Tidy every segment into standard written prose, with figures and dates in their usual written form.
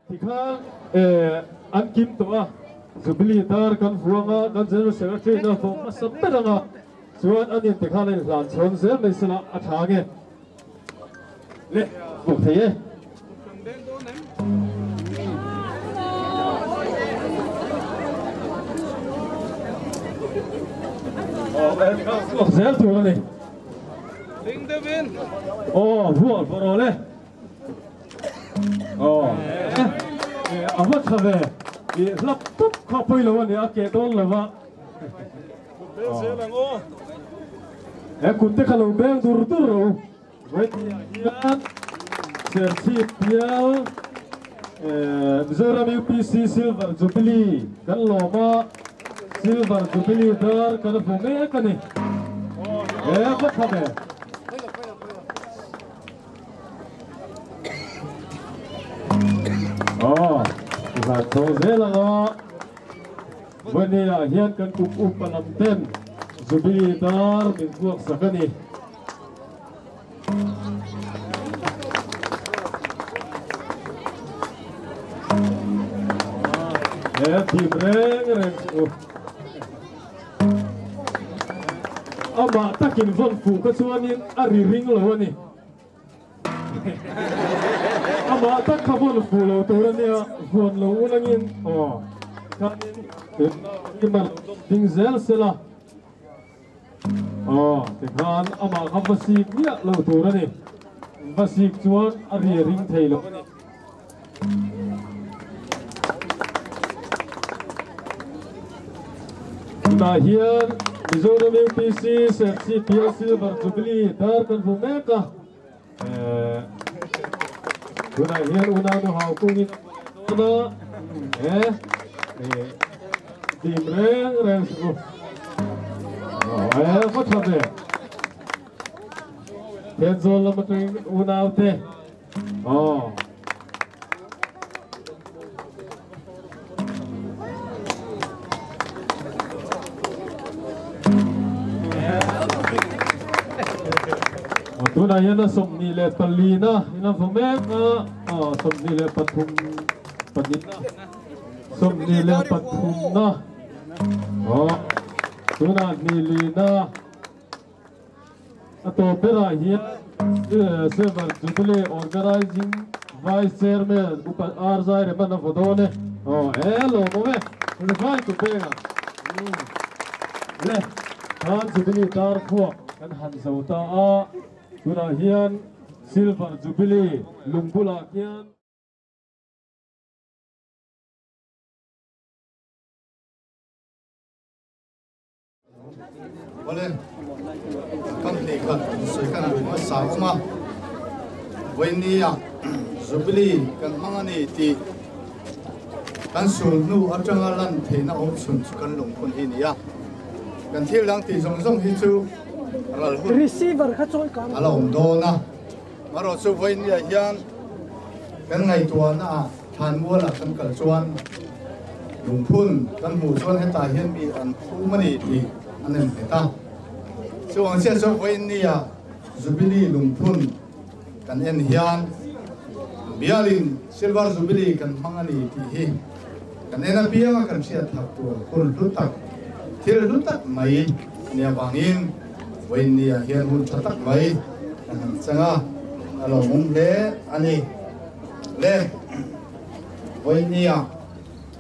thì khác ăn kimตัวสุบิลิตาร์กันฟัวงากันเจอเสียงที่น่าฟังมาสัมผัสงาส่วนอันนี้ที่ข้าในหลานชนเสียไม่สละอัฐาเงเละบุกเทียบุกเสียตัวนี่ลิงเดวินโอ้หัวบอลเลยโอ้อาวัตทำเลยลับปุ๊บข้าไปแล้ววันนี้อาเกตอนเลยวะคุณเตะขลุ่มแบงดูร์ดูร์เวทียันเซอร์ซีเปียลมิโซรามิวพีซีซิลเวอร์จูบิลีกันโลมาซิลเวอร์จูบิลีดาร์กันฟูเมกันนี่วัตทำเลยการโชว์เซลล์ก็วันนี้เฮียนกันกุบอุปนัมเต็มจูบิลีดาร์มีพวกสักนี่ทีมเร่งอามาตะกินฟันฟูก็ชวนนี่อารีริงเลยวันนี้อามาตักขบวนฟูโลตัวนี้ฟูโลนั่งยินอ๋อกันนี่มันดิงเซลเซล่ะอ๋อแต่การอามาขับบัสซิกเนี่ยโลตัวนี้บัสซิกชวนอารีริงไทยโลนาเฮียนมิโซรามิวพีซีเซฟซีพีเอซีบาร์จูบิลีดาร์กันฟูเมกะคุณนายเฮียนอุณาโนฮาวกุ้งนี่นะทีมเร่งสุดก็ทำเลยเทนโซลมาถึงอุณาเตะตัวไหนนะสมนิเลปลีนะนะผมเองสมนิเลปทุมปนินะสมนิเลปทุมนะตัวนั้นนิลีนะตัวเปร่าเฮียเซเวอร์จูบิลีออร์แกไนซิ่งไวส์เชอร์แมนอุปอาร์ไซร์มันนะฟอโต้เนี่ยโลโมเมมันไฟตัวเปร่าเล่ท่านจูบิลีตาร์ขัวกันหันสาวตาตัวนั้นเฮียนซิลเวอร์จูบิลีลุงบุลาเฮียนวันนี้กันเด็กกันสวยกันมาสาวมาวันนี้จูบิลีกันมังนี่ที่กันสูงนู่อัจฉริยะเทน่าอบสุนกันลงคนที่นี่กันที่หลังที่ส่งฮิจูreceiver เขาช่วยกันอะไรผมโดนนะมารอสู้วันนี้ยังกันไงตัวน่ะทานวัวหลักกันกระชวนลุงพุ่นกันหมู่ชวนให้ตายเห็นมีอันผู้มันนี่อันนั้นเหรอตาช่วงเช้าสู้วันนี้จูบิลีลุงพุ่นกันเอ็นเฮียนเบียลินซิลเวอร์จูบิลีกันมังนี่ที่กันเอ็นเบียกันเสียทักตัวคนรู้ตักที่รู้ตักไม่เนี่ยบางอินวันนี้เฮียนหุ่นตักไม่จังอ่ะเรามุมเล่อันนี้เล่วันนี้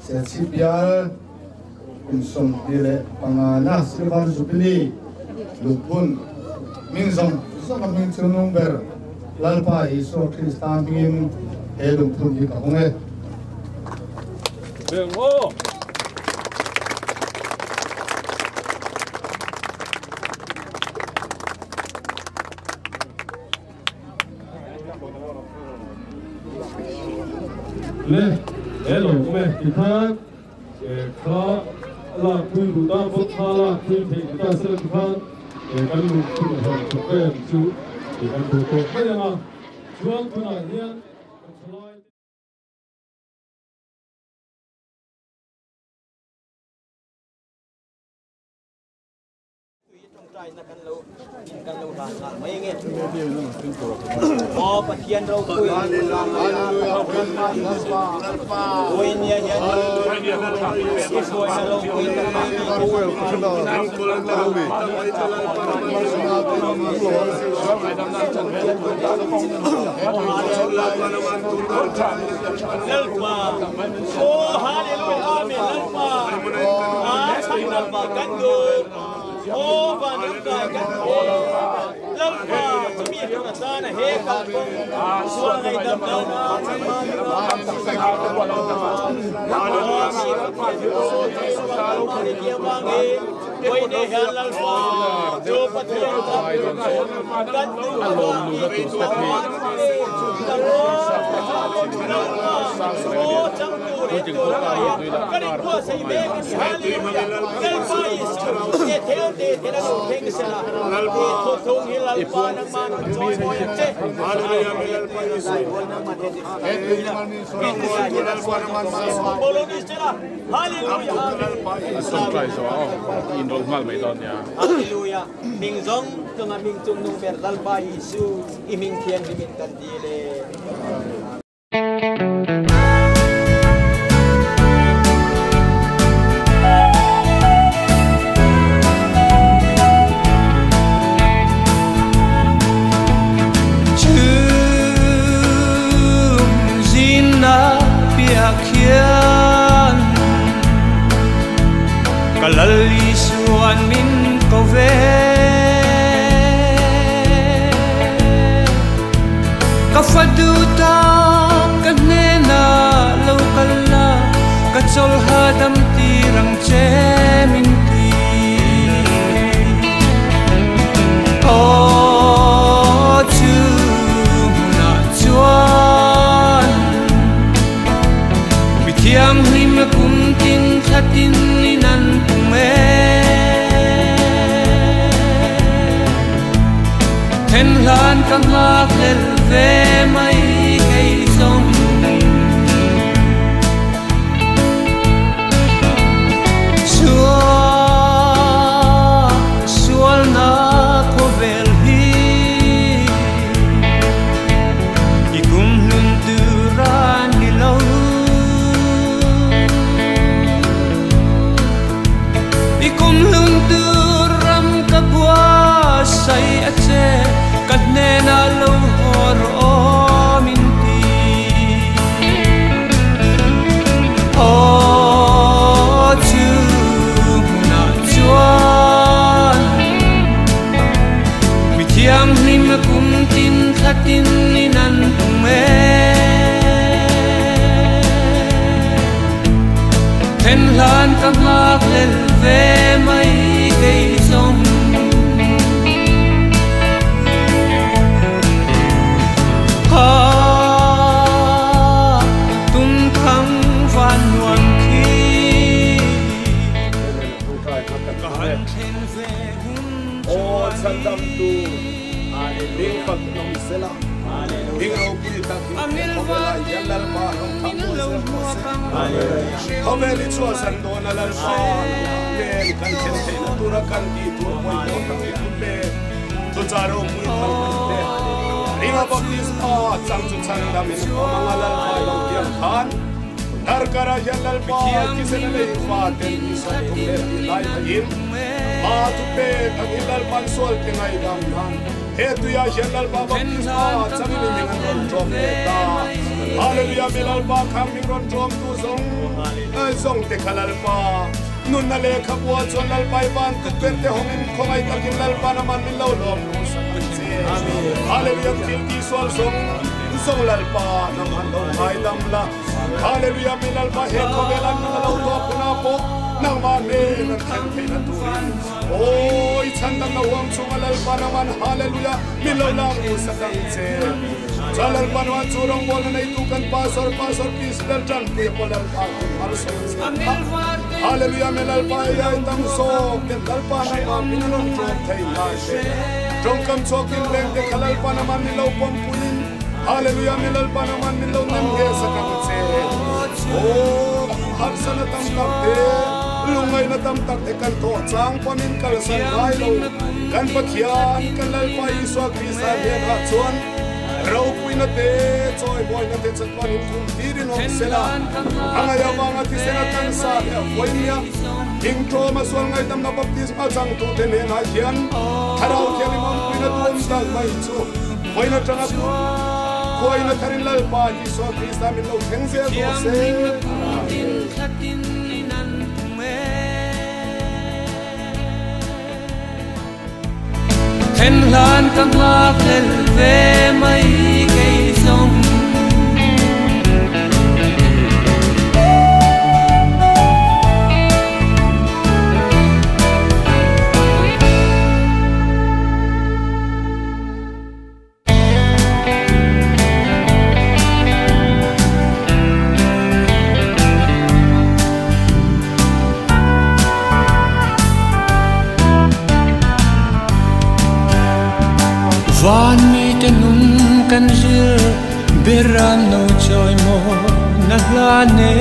เสียชีวิตคุณสมดีเลยปังอาณาซิลเวอร์จูบิลีลูกพุ่นมินซงสมัครมินซูนุงเบอร์ลาลปาอิสุคริสตานบินเฮลูกพุ่นที่กับผมเรื่องโอ้เล่โลเม่ที่ท่านข้าลาคุยดูตาบดข้าลาคุยที่ตาเสด็จท่านกันลูกคุณท่านทุกคนจู่กันทุกคนไม่ยังอ่ะช่วงคุณอาเฮียนต Christ na kan lo ha mai nge o pathian ro kui oi nia ya isoi na lo kui lalpa oh hallelujah amen lalpa lalpa kan do oh vanam ka kan lalpa tumi ka sana he ka suwa ngai dam na Oi ne halal pa jo pathian kan tu oh chang tu re tu kan ko sai be kan hallelujah kal pa is ke theo de na no theng se la ke tho thong hilal pa nang man choi moi che hallelujah hilal pa is nang man de hilal pa nang man bolonis che la hallelujah Hallelujah. Ming zong tunga ming tung nung berdal ba Yesu iming tiang iming kandile. Kalalisuan min kove kafaduta kanena lokala katsol hadam tirang cheminti oh chuna chuan bitiam him kumtin khatin ninan Hen lan kang hak lel ve mai kay song Sual na ko vel hi Ikum lunduran nilaw Ikum lunduram kabuasay atse Kadnena lo horo minti Oh chuna chuan Bitiam him kumtin khatin ninan pume Hen lan kamak lel ve mai kay song Sandam tu, bing pag nong sila, bing rogi taki, pagla yalal pa nong kamu sila, kameli chua sando na lalpa, ben kan kente na tura kan di tura mo yung kami kumbe, tu jaro mo yung kumbe, ringa baptis pa, sang tu sandam in ko mga lalpa yung tiyan darkara yalal pa, kisen na yung faten isa kumbe ilay hagin. Matupe ang ilal pansol tinay damnan. Hetu ya yalal pa baptisma sang nimingan ron trom neta. Hallelujah milal pa kami ron trom tu zong te kalal pa. Nun nale kapwa zon lal pa iban tukwente hongin komay takin lal pa naman milaw lom sa kansi. Hallelujah kilti sol zong lal pa naman lom ay damla. Hallelujah milal pa heko belan nalaw to apuna po. Nang mani ng kante na turin. Oh, itandang na huwag sumalal pa naman. Hallelujah. Milaw lang po sa kante. Salal pa naman surong bola na itukan pasor pisler dyan. Kuya po lang pa kung marasal sa kanta. Hallelujah. Milal pa iya itang sok. Kental pa naman. Minanong drop tayo nasi. Drop kam sokin leng. Kalal pa naman milaw pampunin. Hallelujah. Milal pa naman milaw nangge sa kante. Oh, harsa na tang kante. ngay na tam tak te kan to chang pamin kal san rai lo kan pathian kan lal pai so krista he ra chuan rau puina te choi boy na te chatwan in thum tirin om sela anga ya wanga ti sena tan sa ya voinia ing to ma sol ngai tam na baptisma chang tu te ne na hian harau khian imam puina tuam dal mai chu voina tanga koi na tharin lal pa hi so krista min lo theng se go se Khen lan căng lạc lên về mấy cây sông Van mi te nun kan zil beram no joy mo na lane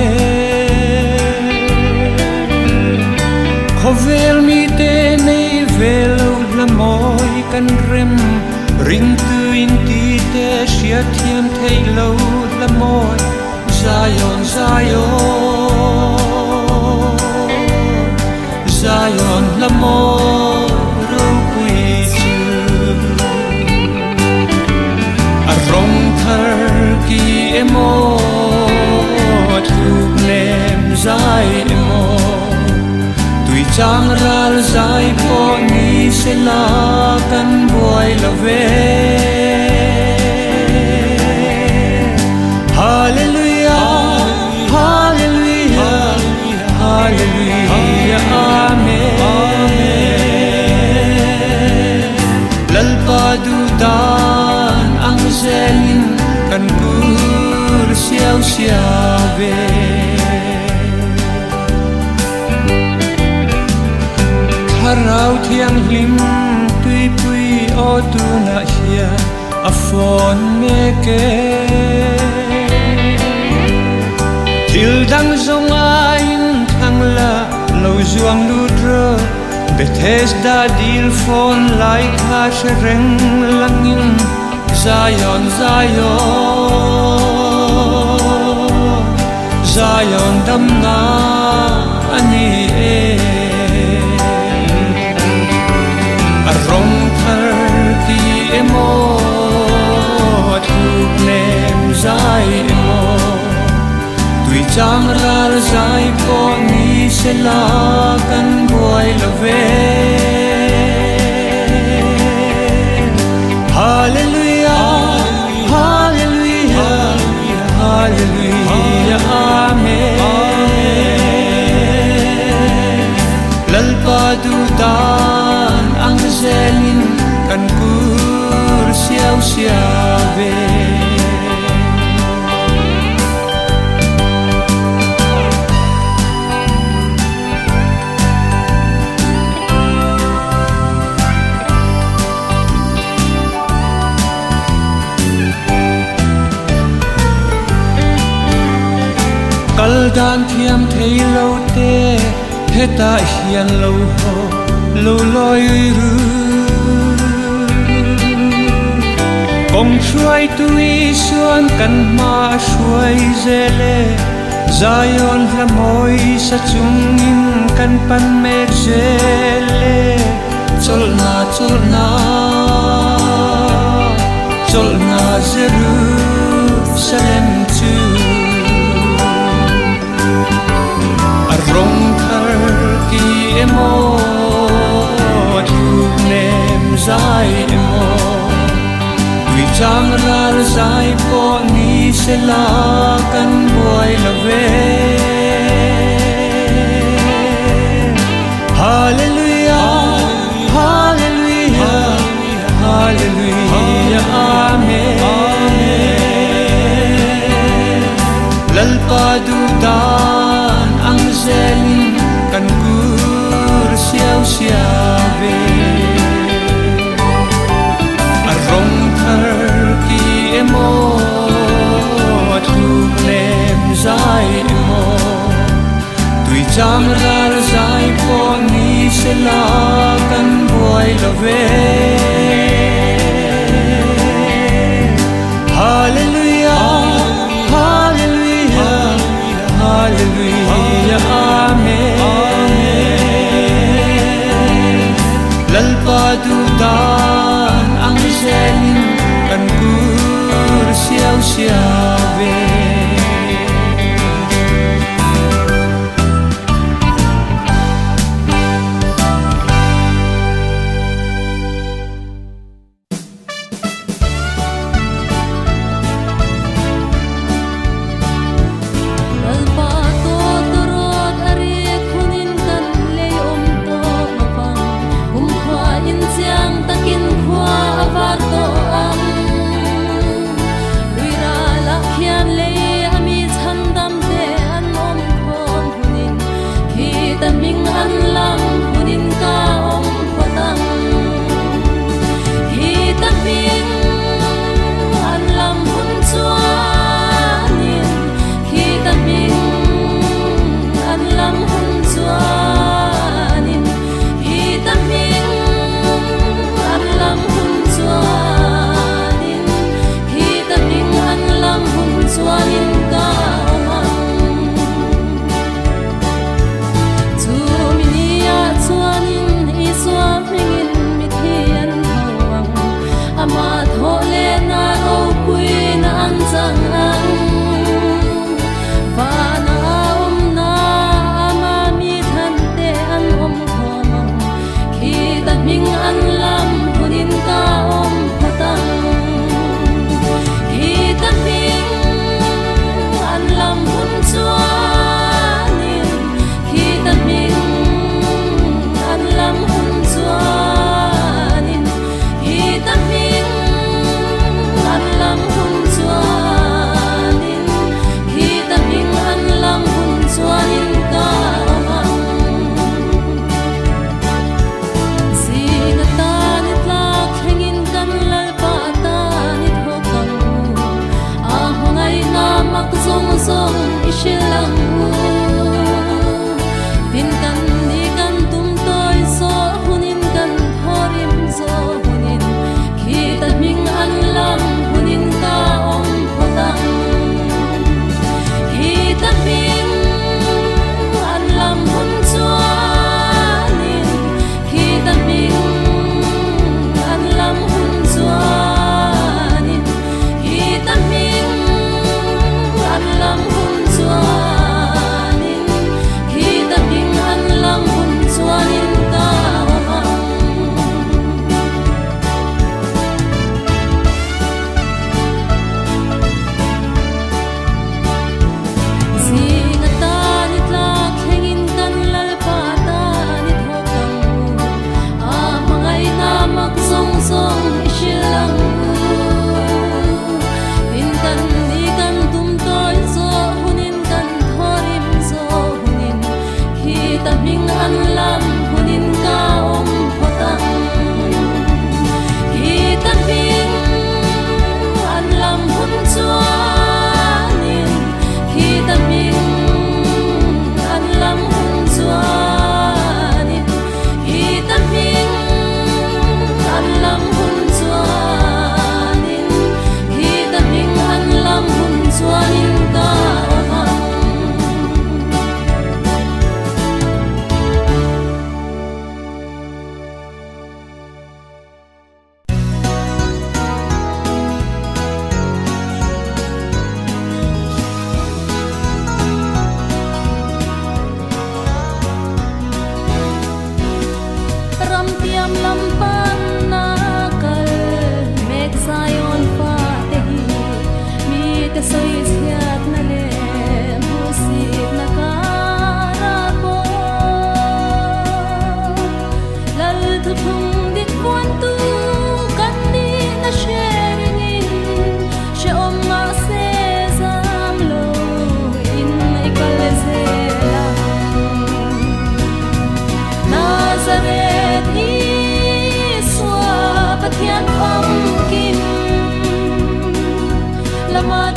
Khovel mi te nei velo la moi kan rem ring tu in ti te sia thiam thei lo la moi Zion Zion Zion la moi ro pui rong thar ki emo thuk nem zai emo tui chang ral zai po ni se la kan boy la ve hallelujah hallelujah hallelujah amen lal pa du da Zelin kan pur siau siabe Harau thiang lim tui pui o tu na hia a phone me ke Til dang zong ain thang la lo zuang lu dro Bethesda dil phone like ha shereng langin Zion, Zion, Zion damna ani Arong thar ki emo thuk nem zai emo Tui chang ral zai po ni se la kan boy la ve Hallelujah Hallelujah, amen Lalpa dudan ang zelin kan pur siaw siabe Kaldan thiam thei lo te heta hian lo ho lo loi ru Kong shuai tui suan kan ma shuai zele Zion la moi sa chung in kan pan me zele Cholna Jerusalem tu Rong thar ki emo thuk nem zai emo Tui chang ral zai po ni se la kan boy la ve Hallelujah Hallelujah Hallelujah amen Lalpa dudan ang zelin kan pur siaw siabe Arong thar ki emo thuk nem zai emo Tui chang ral zai po ni sila kan buhay love. Hallelujah, hallelujah, hallelujah, amen. Lalpadutan ang selin kan kursiyaw-siyawe.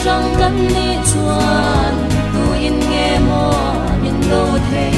trong cánh ni chuan tu in nghe mò in đô thế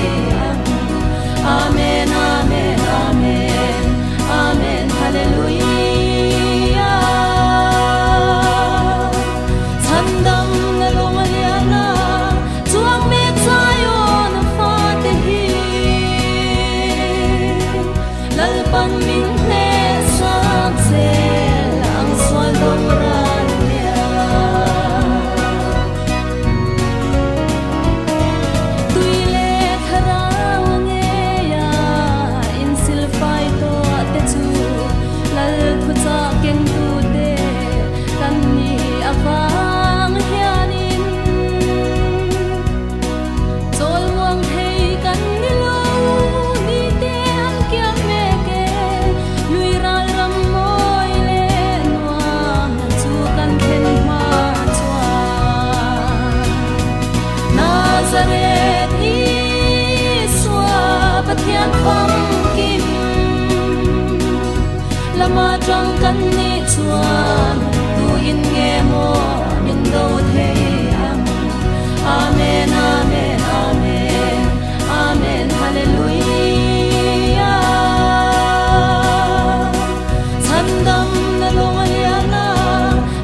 Nazareth Iswa Pathian Kham Kim Lama Trong Kan Ni Chuan Tu In Nge Mo Min Do The Amen, Amen, Amen, Amen, Hallelujah. Sandam na longaliana,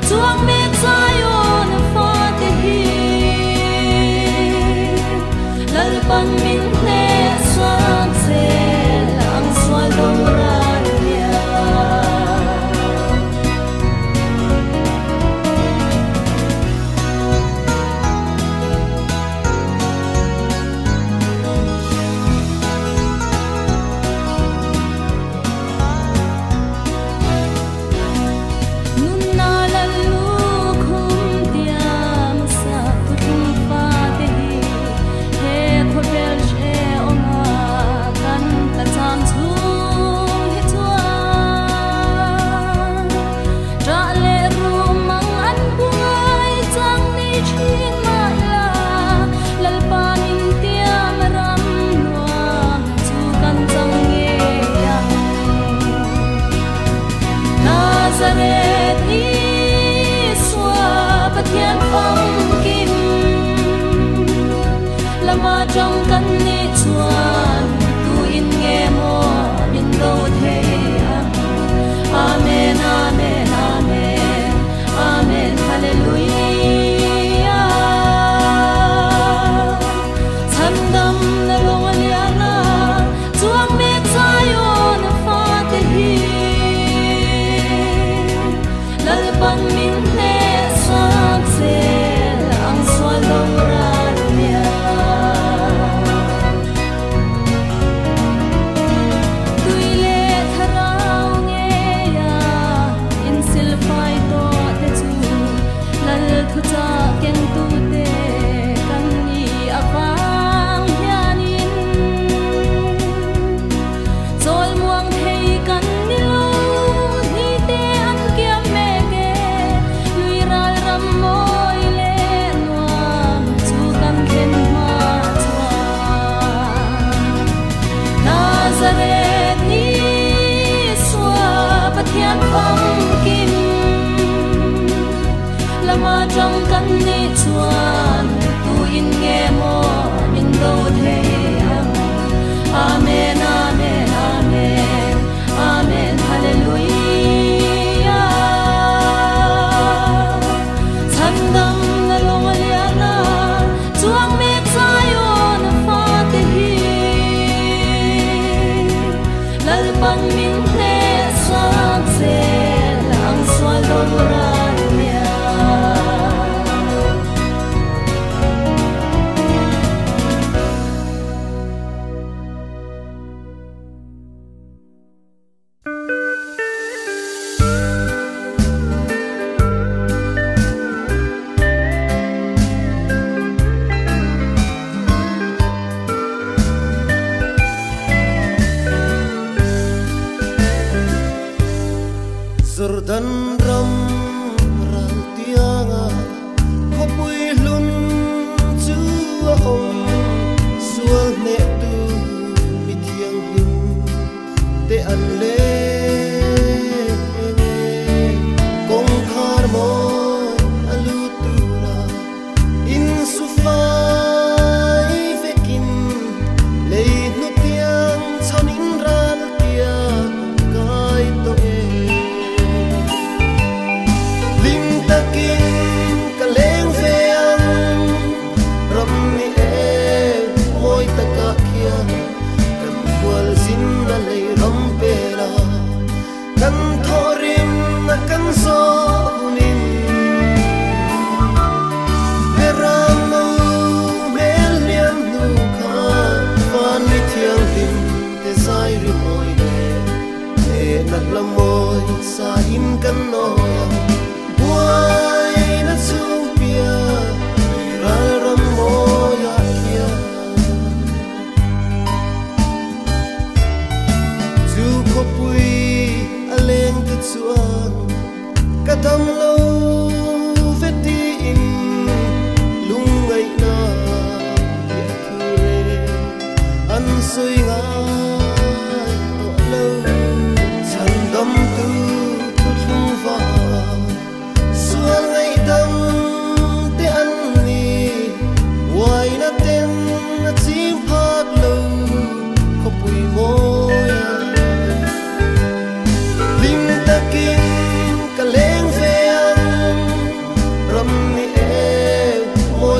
tuang me tayo na fatihi. Lalpan minne sansel ang swalong ranya. He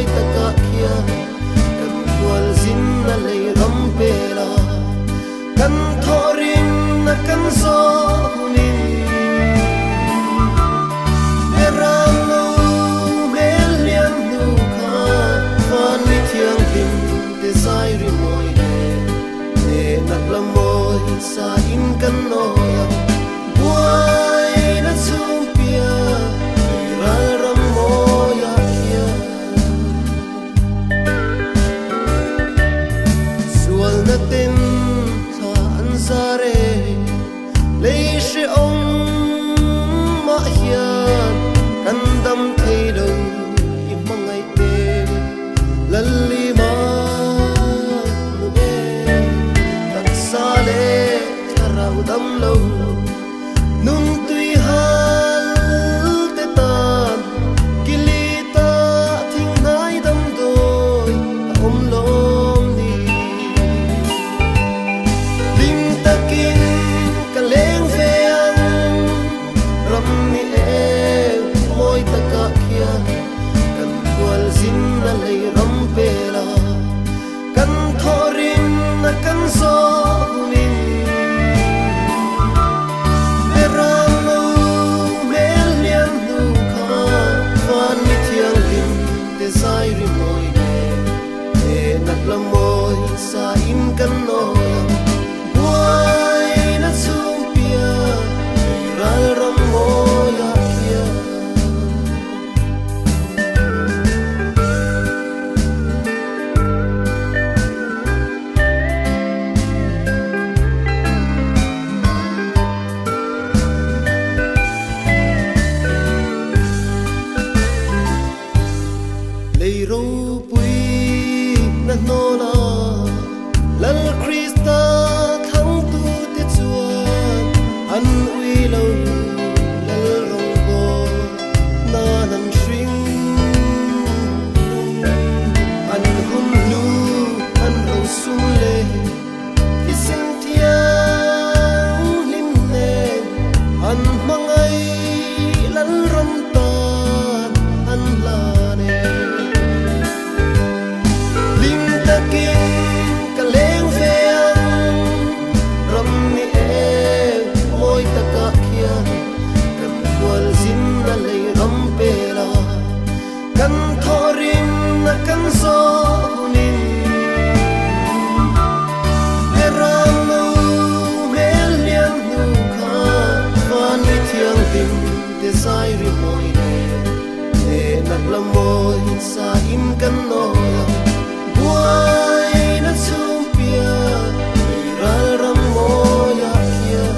moi ta ka kia kan wal zin na lei ram pe la kan thorin na kan zo hunin eram lo mel lian nu kha van mi thiang lim te sai ri moi ne nat la moi sa in kan no ya wai na chung pia ral ram mo ya kia sual na tin tha an zare lei she ong ma hian kan dam thei lo i mangai te lalli ma nu be tak sa le tharau dam lo nun tui hal te tan kilita thing nai dam doi om lom ni ling takin ka leng ve ang ram ni e moi ta ka kia kan wal zin na lei ram pe la kan thorin na kan zo hunin eram lo mel lian nu kha van mi thiang lim te sai ri moi ne nat la moi sa in kan no wai na chung pia ral ram mo ya kia lei ro pui na no la lal krista thang tu te chuan an ui lo lal rong bo na nan shring an hum nu an ro sum le ising tiang lim ne an mangai lal ram ta an la ne lim takin ka leng ve ang ram ni e moi ta ka kia kan wal zin na lei ram pe la kan thorin na kan zo hunin eram lo mel lian nu kha van mi thiang lim te sai ri moi ne nat la moi sa in kan no wai na chung pia ral ram mo ya kia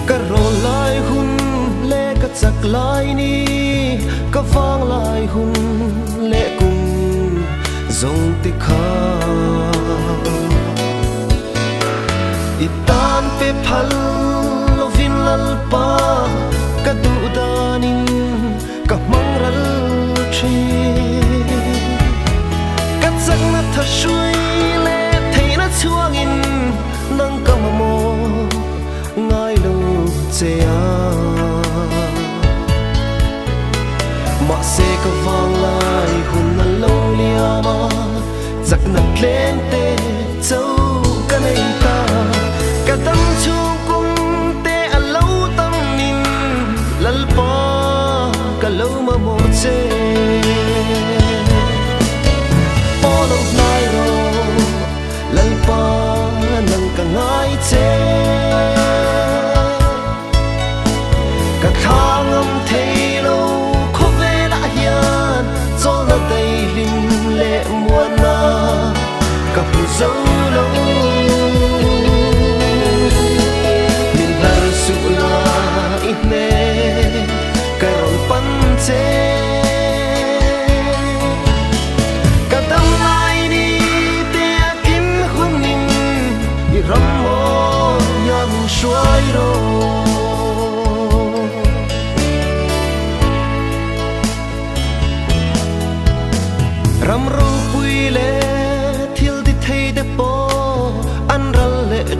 ka ro lai hun le ka chak lai ni ka wang lai hun le kum zong ti kha itan pe phal lo vin lal pa ka du danin ka mang ral thi ka chak na tha shui le thei na chuang in nang ka mo ngai lo che a ma se ka wang lai hun na lo lia ma chak na tlen te chau ka nei ta ka dam chu kum te a lo tam nin lal pa ka lo ma mo che all of night ro lal pa nang ka ngai che ka thang am thei lo kho ve la hian chol na dei lim le muan na ka pu zo lo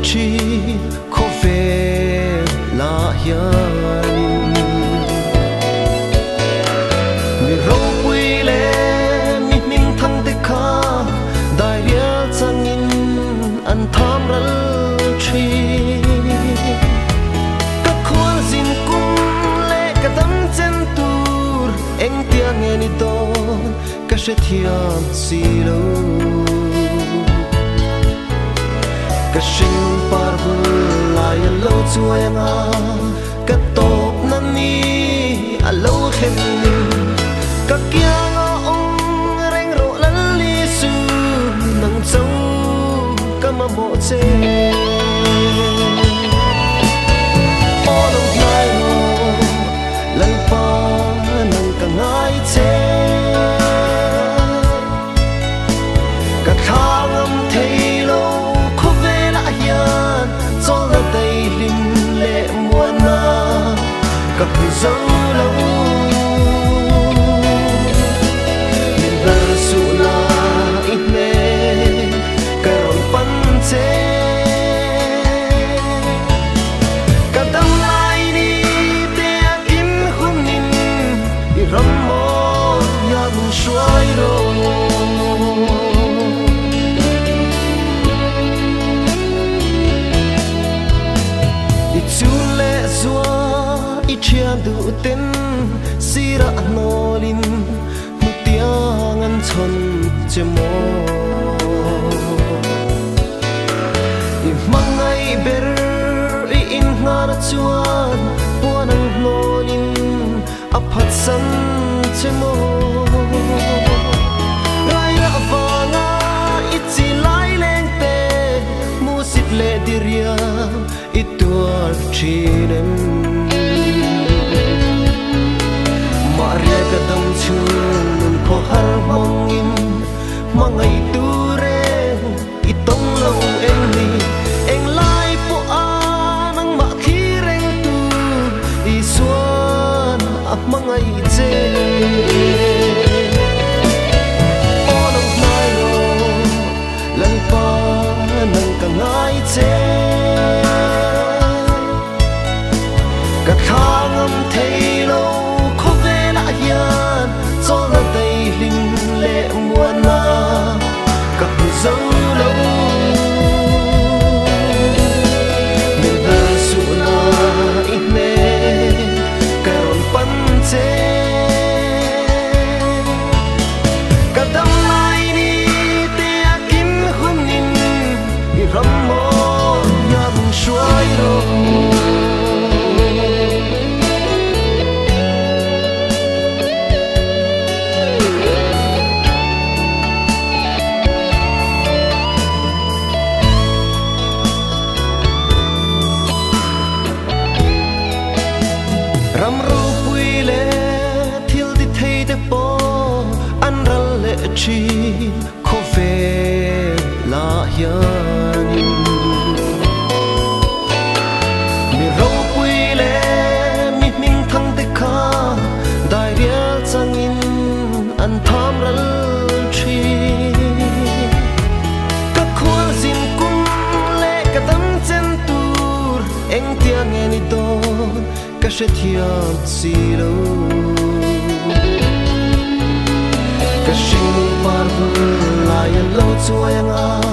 chi khó về là hiền mi râu quy lệ mi minh thăng tê kha đại địa chẳng in an tham ral chi các khuôn xin cung lệ cả tấm chân tur anh tiếng nghe ni to các sẽ thiam si lâu các sinh par lại lâu chuối nga các tóc nan ni lâu khen các kia ông rèn rộ lăn li su nắng sâu các mà bộ xe ô đông thái hồ lần pha nắng cả ngái xe các thang âm thấy lâu khó về lại hiền gió là đầy lim lệ mùa na các người dấu lâu mình đã su na ít mê cái rộn phân chế các tâm lại đi để kiếm hôn nín đi rắm mơ nhà mình xoay rồi chia đủ tên si ra nô lin một tiếng ăn chôn che mô mang ngày ber in ngara chuan buan ang nô lin ap hat san che mô rai ra vanga itzi lai leng te mu sit le diria ituar chinem Maria kadam chun ko har mongin mangai ture itong lâu em ni eng lai po anang ma khireng tu isuan ap mangai che onong nai lo lan pa nang ka ngai che ka thang am thei lo gió là đầy linh lệ mùa na các người dấu lâu mình đã su na ít mê cái rộn phân chế cả tâm lại đi để kiếm hôn nín đi rắm mơ nhà mình xoay rồi chi khó về là hiền mi râu quy lệ mi minh thăng tê kha đại địa chẳng in an tham ral chi các khuôn xin cung lệ cả tấm chân tur anh tiếng nghe ni to các sẽ thiam si lâu các sinh par lại lâu chuối nga